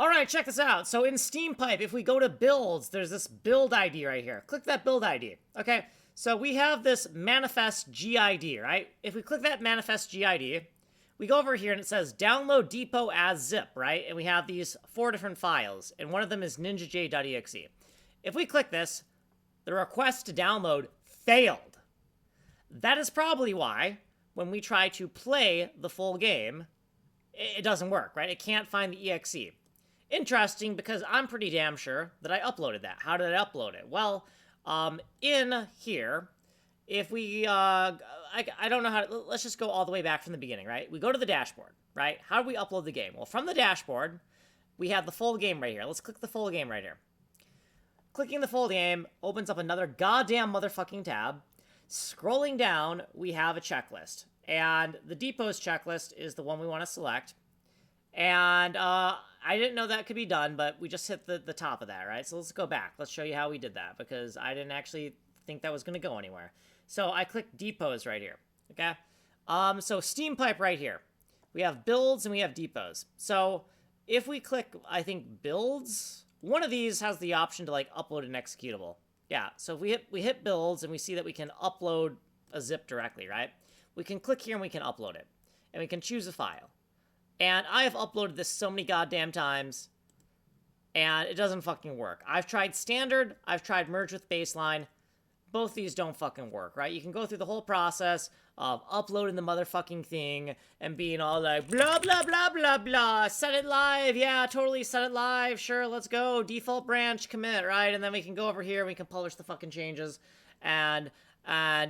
All right, check this out. So in SteamPipe, if we go to builds, there's this build ID right here. Click that build ID. Okay, so we have this manifest GID, right? If we click that manifest GID, we go over here and it says download depot as zip, right? And we have these 4 different files, and one of them is ninjaj.exe. If we click this, the request to download failed. That is probably why when we try to play the full game, it doesn't work, right? It can't find the exe. Interesting, because I'm pretty damn sure that I uploaded that. How did I upload it? Well, in here, if we, I don't know how to, let's just go all the way back from the beginning, right? We go to the dashboard, right? How do we upload the game? Well, from the dashboard, we have the full game right here. Let's click the full game right here. Clicking the full game opens up another goddamn motherfucking tab. Scrolling down, we have a checklist. And the depots checklist is the one we want to select. And I didn't know that could be done, but we just hit the top of that, right? So let's go back. Let's show you how we did that, because I didn't actually think that was going to go anywhere. So I click depots right here, okay? So SteamPipe right here. We have builds and we have depots. So if we click, I think, builds, one of these has the option to, like, upload an executable. Yeah, so if we hit builds and we see that we can upload a zip directly, right? We can click here and we can upload it. And we can choose a file. And I have uploaded this so many goddamn times, and it doesn't fucking work. I've tried standard, I've tried merge with baseline. Both these don't fucking work, right? You can go through the whole process of uploading the motherfucking thing and being all like, blah, blah, blah, blah, blah, set it live, yeah, totally set it live, sure, let's go, default branch, commit, right? And then we can go over here and we can publish the fucking changes, and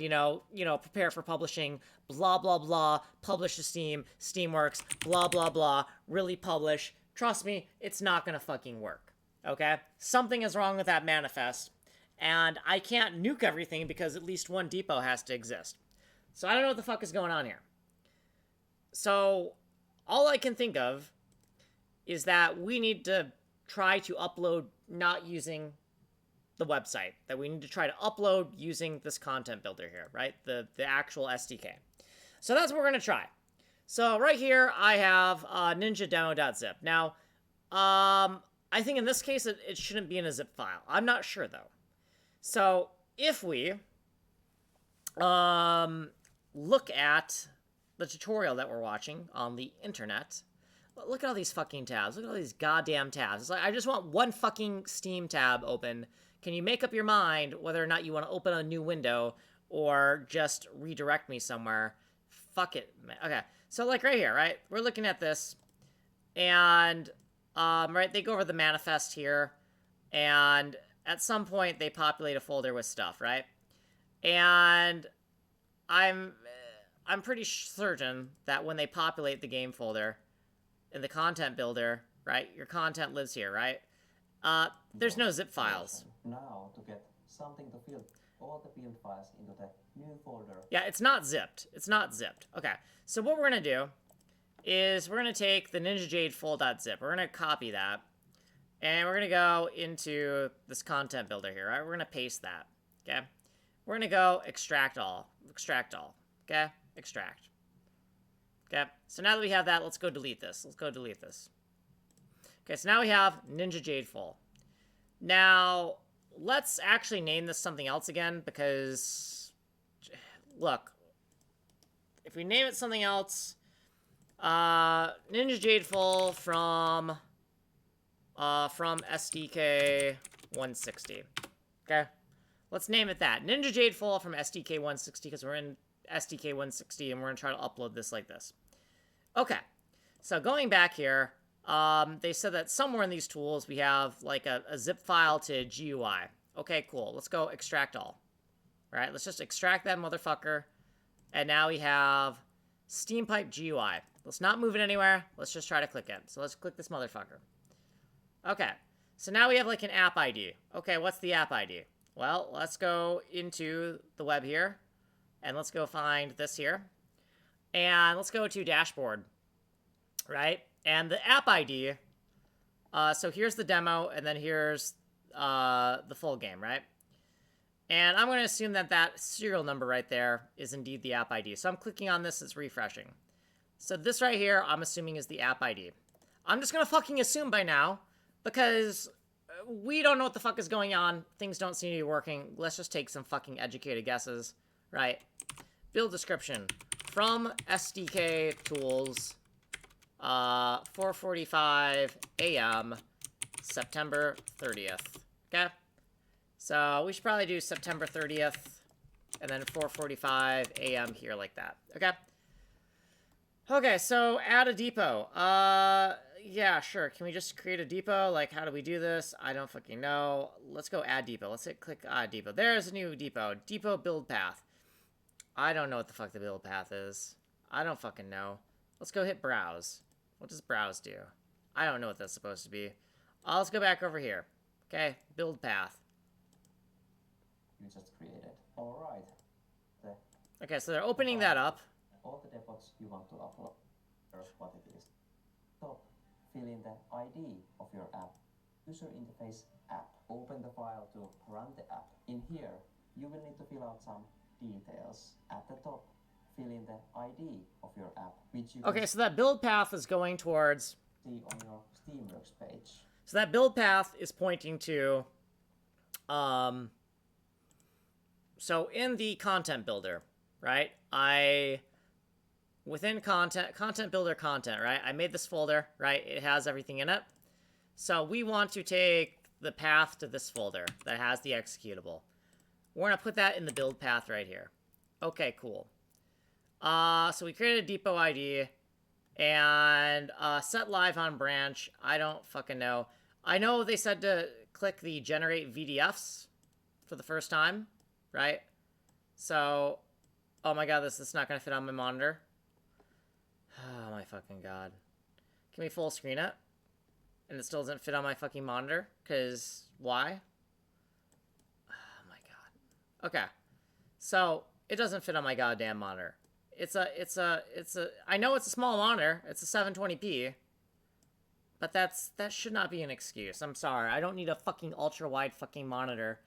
you know, prepare for publishing, blah, blah, blah, publish to Steam, Steamworks, blah, blah, blah, really publish. Trust me, it's not gonna fucking work, okay? Something is wrong with that manifest, and I can't nuke everything because at least one depot has to exist. So I don't know what the fuck is going on here. So all I can think of is that we need to try to upload not using the website, that we need to try to upload using this content builder here, right? The actual SDK. So that's what we're going to try. So right here, I have ninja-demo.zip. Now, I think in this case, it shouldn't be in a zip file. I'm not sure, though. So if we look at the tutorial that we're watching on the internet, look at all these fucking tabs. Look at all these goddamn tabs. It's like, I just want one fucking Steam tab open. Can you make up your mind whether or not you want to open a new window or just redirect me somewhere? Fuck it, man. Okay, so like right here, right? We're looking at this, and right, they go over the manifest here, and at some point they populate a folder with stuff, right? And I'm pretty certain that when they populate the game folder in the content builder, right, your content lives here, right? There's no zip files. Now to get something to fill all the build files into the new folder. Yeah, it's not zipped. It's not zipped. Okay, so what we're going to do is we're going to take the ninjajade full.zip. We're going to copy that, and we're going to go into this content builder here, right? We're going to paste that, okay? We're going to go extract all, okay? Extract. Okay, so now that we have that, let's go delete this. Okay, so now we have ninjajade full. Now, let's actually name this something else again, because, look, if we name it something else, ninjajade full from SDK 160. Okay, let's name it that. ninjajade full from SDK 160, because we're in SDK 160 and we're gonna try to upload this like this. Okay, so going back here, they said that somewhere in these tools we have like a zip file to GUI. Okay, cool. Let's go extract all. All right, let's just extract that motherfucker. And now we have SteamPipe GUI. Let's not move it anywhere. Let's just try to click it. So let's click this motherfucker. Okay, so now we have like an app ID. Okay, what's the app ID? Well, let's go into the web here. And let's go find this here. And let's go to dashboard. Right? And the app ID, so here's the demo, and then here's the full game, right? And I'm going to assume that that serial number right there is indeed the app ID. So I'm clicking on this, it's refreshing. So this right here, I'm assuming is the app ID. I'm just gonna fucking assume by now, because we don't know what the fuck is going on. Things don't seem to be working. Let's just take some fucking educated guesses, right? Build description. From SDK tools, 4:45 a.m., September 30th. Okay? So we should probably do September 30th, and then 4:45 a.m. here like that. Okay? Okay, so add a depot. Yeah, sure. Can we just create a depot? Like, how do we do this? I don't fucking know. Let's go add depot. Let's hit click add depot. There's a new depot. Depot build path. I don't know what the fuck the build path is. I don't fucking know. Let's go hit browse. What does browse do? I don't know what that's supposed to be. Let's go back over here. Okay, build path. You just created. Alright. Okay, so they're opening that up. All the depots you want to upload. Here's what it is. Top, fill in the ID of your app. User interface app. Open the file to run the app. In here, you will need to fill out some details. At the top, fill in the ID of your app, which you Okay, so that build path is going towards... see on your Steamworks page. So that build path is pointing to... So in the content builder, right? Within content builder content, right? I made this folder, right? It has everything in it. So we want to take the path to this folder that has the executable. We're going to put that in the build path right here. Okay, cool. So we created a depot ID and set live on branch. I don't fucking know. I know they said to click the generate VDFs for the first time, right? So, oh my god, this is not going to fit on my monitor. Oh my fucking god. Can we full screen it? And it still doesn't fit on my fucking monitor? Because, why? Oh my god. Okay. So, it doesn't fit on my goddamn monitor. I know it's a small monitor. It's a 720p. But that should not be an excuse. I'm sorry. I don't need a fucking ultra-wide fucking monitor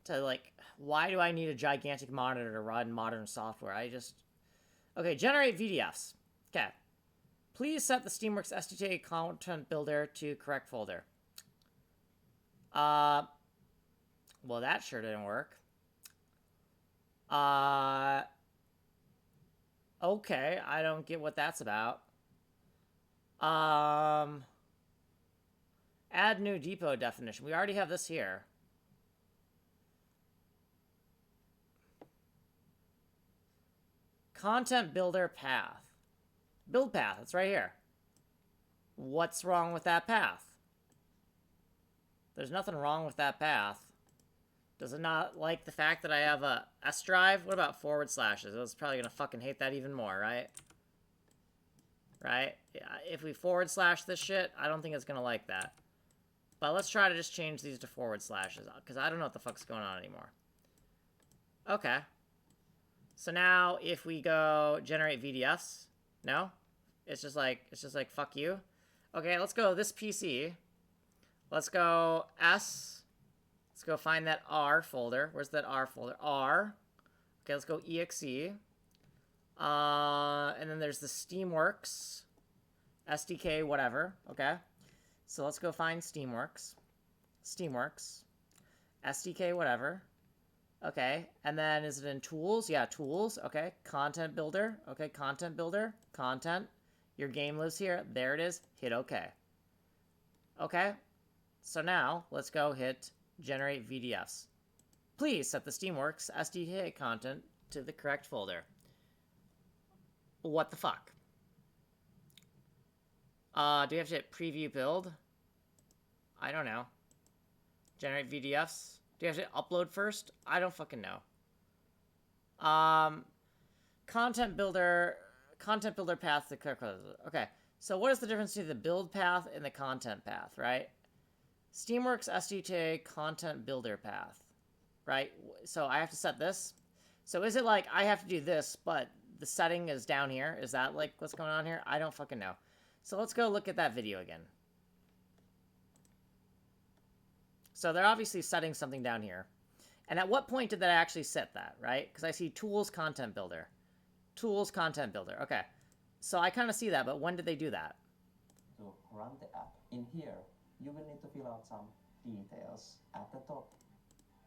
to, like... Why do I need a gigantic monitor to run modern software? Okay, generate VDFs. Okay. Please set the Steamworks SDK content builder to correct folder. Well, that sure didn't work. Okay, I don't get what that's about. Add new depot definition. We already have this here. Content builder path. Build path, it's right here. What's wrong with that path? There's nothing wrong with that path. Does it not like the fact that I have a S drive? What about forward slashes? It's probably gonna fucking hate that even more, right? Right? Yeah, if we forward slash this shit, I don't think it's gonna like that. But let's try to just change these to forward slashes, because I don't know what the fuck's going on anymore. Okay. So now, if we go generate VDFs, no? It's just like, fuck you. Okay, let's go this PC. Let's go S. Let's go find that R folder. Where's that R folder? R. Okay, let's go exe. And then there's the Steamworks. SDK, whatever. Okay. So let's go find Steamworks. Steamworks. SDK, whatever. Okay, and then is it in tools? Yeah, tools. Okay, content builder. Okay, content builder. Content. Your game lives here. There it is. Hit OK. Okay, so now let's go hit generate VDFs. Please set the Steamworks SDK content to the correct folder. What the fuck? Do we have to hit preview build? I don't know. Generate VDFs. Do you have to upload first? I don't fucking know. Content builder path to correct. Okay, so what is the difference between the build path and the content path, right? Steamworks SDK content builder path, right? So I have to set this. So is it like I have to do this, but the setting is down here? Is that like what's going on here? I don't fucking know. So let's go look at that video again. So they're obviously setting something down here. And at what point did that actually set that, right? Because I see tools, content builder. Tools, content builder. Okay. So I kind of see that, but when did they do that? To run the app. In here, you will need to fill out some details. At the top,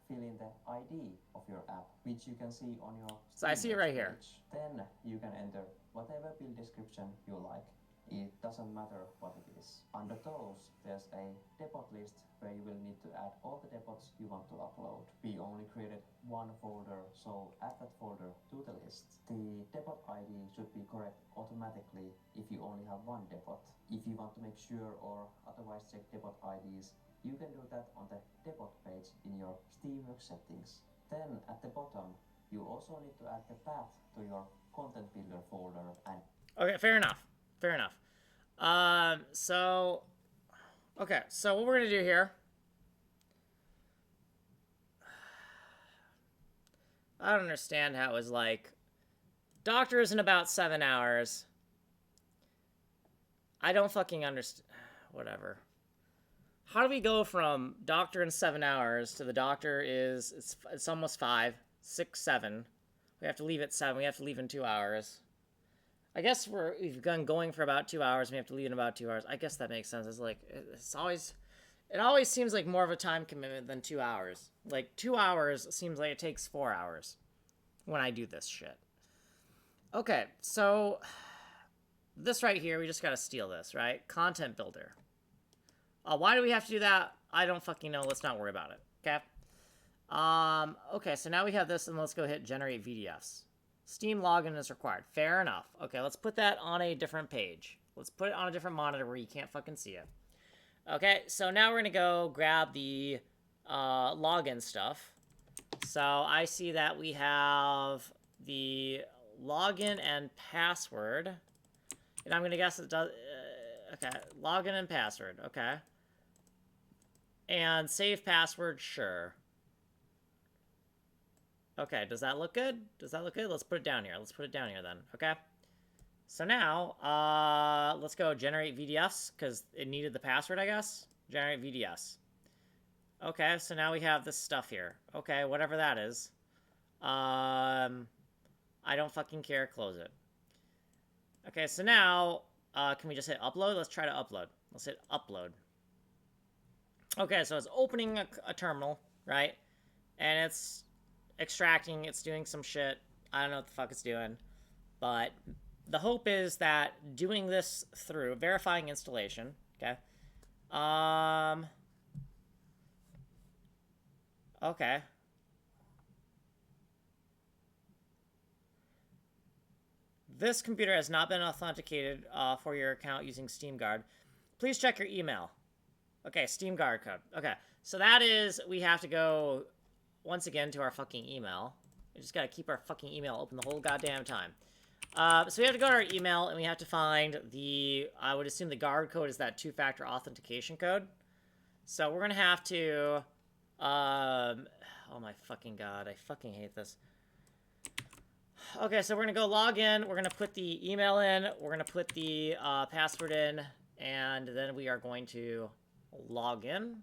fill in the ID of your app, which you can see on your So I see it right here. page. Then you can enter whatever build description you like. It doesn't matter what it is. Under those, there's a depot list where you will need to add all the depots you want to upload. We only created one folder, so add that folder to the list. The depot ID should be correct automatically if you only have one depot. If you want to make sure or otherwise check depot IDs, you can do that on the depot page in your Steamworks settings. Then at the bottom, you also need to add the path to your content builder folder and Okay, fair enough. Fair enough. Okay, so what we're gonna do here. I don't understand how it was like, doctor is in about 7 hours. I don't fucking understand. Whatever. How do we go from doctor in 7 hours to the doctor is, it's almost 5, 6, 7. We have to leave at 7. We have to leave in 2 hours. I guess we've been going for about 2 hours. And we have to leave in about 2 hours. I guess that makes sense. It's like, it always seems like more of a time commitment than 2 hours. Like 2 hours seems like it takes 4 hours when I do this shit. Okay, so this right here, we just gotta steal this, right? Content builder. Why do we have to do that? I don't fucking know. Let's not worry about it. Okay. Okay, so now we have this, and let's go hit generate VDFs. Steam login is required. Fair enough. Okay, let's put that on a different page. Let's put it on a different monitor where you can't fucking see it. Okay, so now we're gonna go grab the login stuff. So I see that we have the login and password. And I'm gonna guess it does... okay, login and password. Okay. And save password, sure. Okay, does that look good? Does that look good? Let's put it down here. Let's put it down here then. Okay. So now, let's go generate VDFs, because it needed the password, I guess. Generate VDFs. Okay, so now we have this stuff here. Okay, whatever that is. I don't fucking care. Close it. Okay, so now, can we just hit upload? Let's try to upload. Let's hit upload. Okay, so it's opening a terminal, right? And it's extracting, it's doing some shit. I don't know what the fuck it's doing. But the hope is that doing this through verifying installation, okay? Okay. This computer has not been authenticated for your account using SteamGuard. Please check your email. Okay, SteamGuard code. Okay, so that is, we have to go once again to our fucking email. We just gotta keep our fucking email open the whole goddamn time. So we have to go to our email and we have to find the, I would assume the guard code is that 2-factor authentication code. So we're gonna have to, oh my fucking god, I fucking hate this. Okay, so we're gonna go log in, we're gonna put the email in, we're gonna put the password in, and then we are going to log in.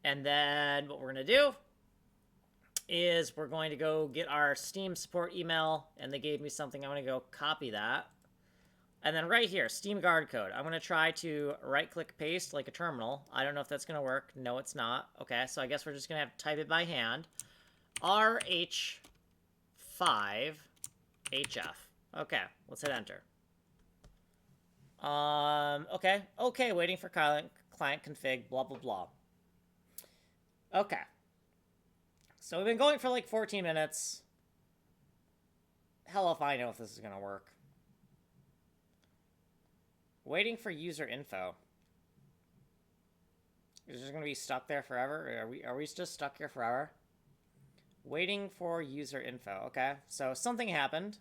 And then what we're gonna do is we're going to go get our Steam support email, and they gave me something. I'm gonna go copy that. And then right here, Steam guard code. I'm gonna try to right-click paste like a terminal. I don't know if that's gonna work. No, it's not. Okay, so I guess we're just gonna have to type it by hand. RH5HF. Okay, let's hit enter. Okay, waiting for client config, blah, blah, blah. Okay. So we've been going for like 14 minutes. Hell if I know if this is gonna work. Waiting for user info. Is this gonna be stuck there forever? Are we just stuck here forever? Waiting for user info. Okay, so something happened.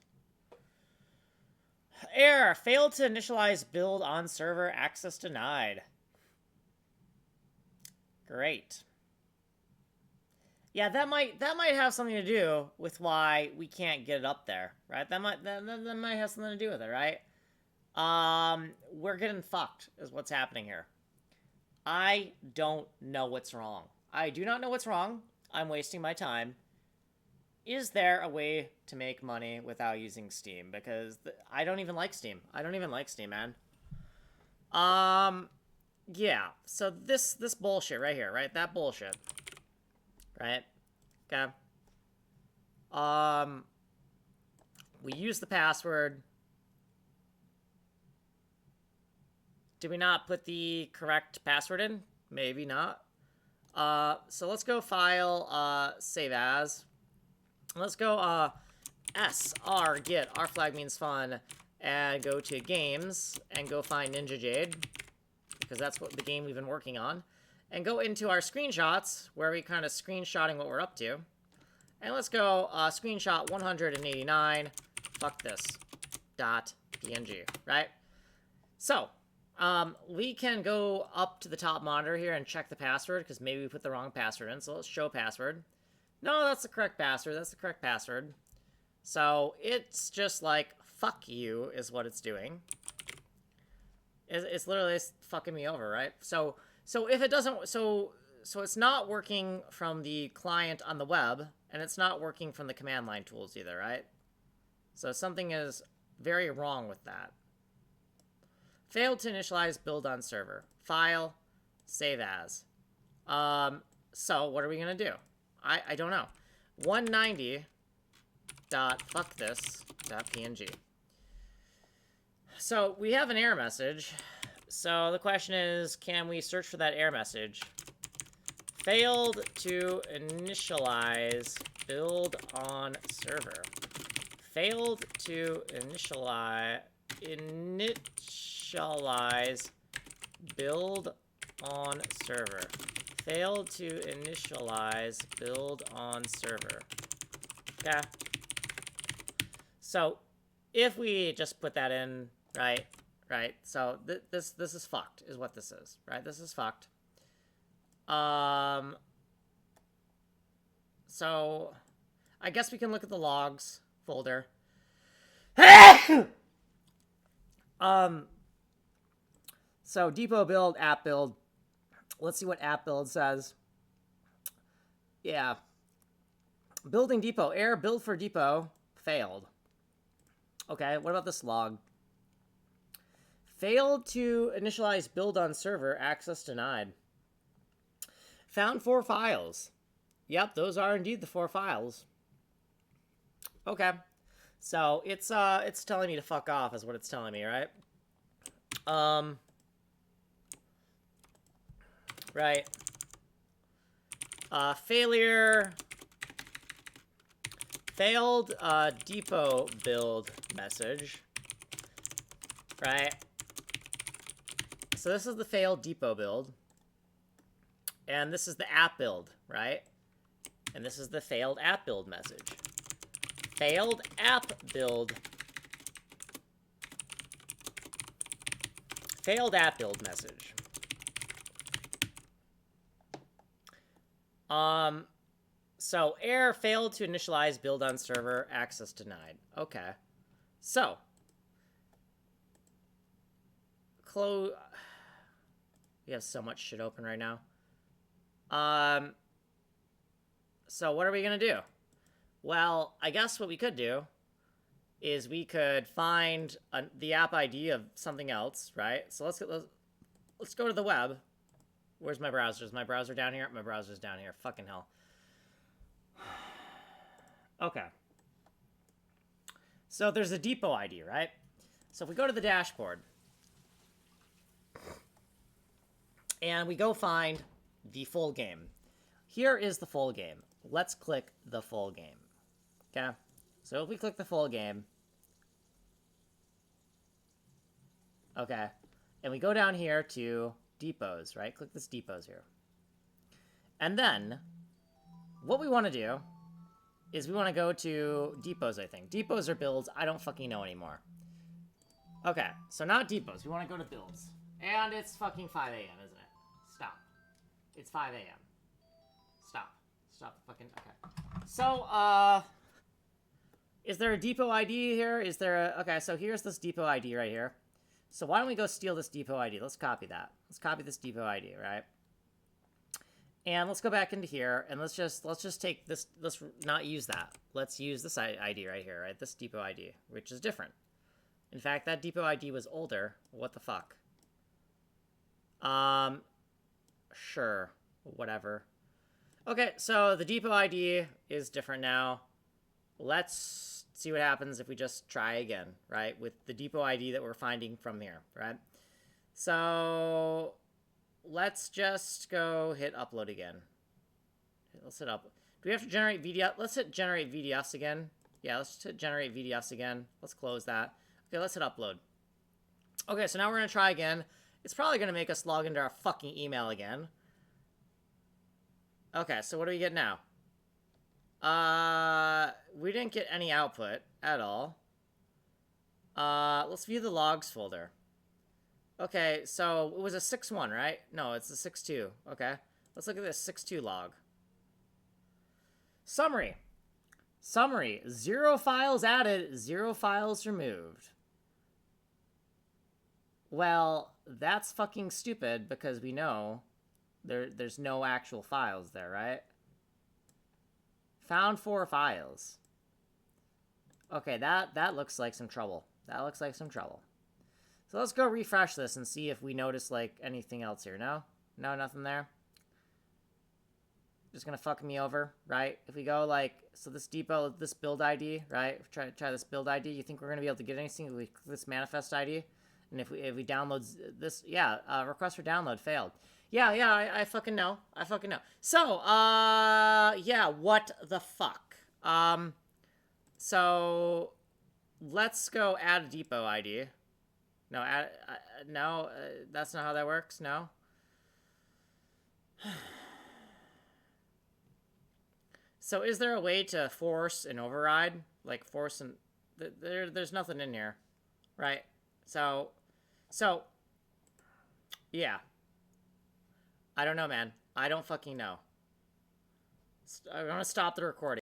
Error. Failed to initialize build on server. Access denied. Great. Yeah, that might have something to do with why we can't get it up there, right? That might have something to do with it, right? We're getting fucked is what's happening here. I don't know what's wrong. I do not know what's wrong. I'm wasting my time. Is there a way to make money without using Steam? Because I don't even like Steam. I don't even like Steam, man. Yeah. So this bullshit right here, right? That bullshit. Right? Okay. We use the password. Did we not put the correct password in? Maybe not. So let's go file, save as. Let's go, SR get, our flag means fun, and go to games, and go find Ninja Jade, because that's what the game we've been working on, and go into our screenshots, where we kind of screenshotting what we're up to, and let's go, screenshot 189, fuck this, .png, right? So, we can go up to the top monitor here and check the password, because maybe we put the wrong password in, so let's show password. No, that's the correct password, that's the correct password. So, it's just like, fuck you, is what it's doing. It's literally fucking me over, right? So if it doesn't, so it's not working from the client on the web, and it's not working from the command line tools either, right? So something is very wrong with that. Failed to initialize build on server. File, save as. So what are we gonna do? I don't know. 190.fuckthis.png. So we have an error message. So the question is, can we search for that error message? Failed to initialize build on server. Failed to initialize build on server. Failed to initialize build on server. Okay. So if we just put that in, right? So this is fucked, is what this is, right? This is fucked. So I guess we can look at the logs folder. So depot build, app build. Let's see what app build says. Yeah. Building depot, error build for depot failed. Okay, what about this log? Failed to initialize build on server, access denied. Found 4 files. Yep, those are indeed the 4 files. Okay. So it's telling me to fuck off is what it's telling me, right? Right. Failure. Failed depot build message. Right. So this is the failed depot build. And this is the app build, right? And this is the failed app build message. Failed app build. Failed app build message. So error failed to initialize build on server, access denied. Okay. So close. We have so much shit open right now. So what are we gonna do? Well, I guess what we could do is we could find the app ID of something else, right? So let's go to the web. Where's my browser? Is my browser down here? My browser's down here. Fucking hell. Okay. So there's a depot ID, right? So if we go to the dashboard and we go find the full game. Here is the full game. Let's click the full game. Okay? So if we click the full game. Okay. And we go down here to depots, right? Click this depots here. And then what we want to do is we want to go to depots, I think. Depots or builds, I don't fucking know anymore. Okay, so not depots. We want to go to builds. And it's fucking 5 a.m., isn't it? Stop. It's 5 a.m. Stop. Stop fucking... Okay. So, is there a depot ID here? Is there a... Okay, so here's this depot ID right here. So why don't we go steal this depot ID? Let's copy that. Let's copy this depot ID, right? And let's go back into here, and let's just take this, let's not use that. Let's use this ID right here, right? This depot ID, which is different. In fact, that depot ID was older. What the fuck? Sure. Whatever. Okay, so the depot ID is different now. Let's see what happens if we just try again, right? With the depot ID that we're finding from here, right? So let's just go hit upload again. Let's hit up. Do we have to generate VDS? Let's hit generate VDS again. Yeah, let's hit generate VDS again. Let's close that. Okay, let's hit upload. Okay, so now we're going to try again. It's probably going to make us log into our fucking email again. Okay, so what do we get now? We didn't get any output at all. Let's view the logs folder. Okay, so it was a 6.1, right? No, it's a 6.2. Okay, let's look at this 6.2 log. Summary. Summary. 0 files added, 0 files removed. Well, that's fucking stupid because we know there's no actual files there, right? Found 4 files. Okay, that looks like some trouble. That looks like some trouble. So let's go refresh this and see if we notice, like, anything else here. No? No, nothing there? Just gonna fuck me over, right? If we go, like, so this depot, this build ID, right? Try this build ID. You think we're gonna be able to get anything if we click this manifest ID? And if we download this, yeah, request for download failed. Yeah, I fucking know. I fucking know. So, yeah, what the fuck? So, let's go add a depot ID. No, no, that's not how that works, no? So, is there a way to force an override? Like, force an... There's nothing in here, right? So, yeah. I don't know, man. I don't fucking know. I'm gonna stop the recording.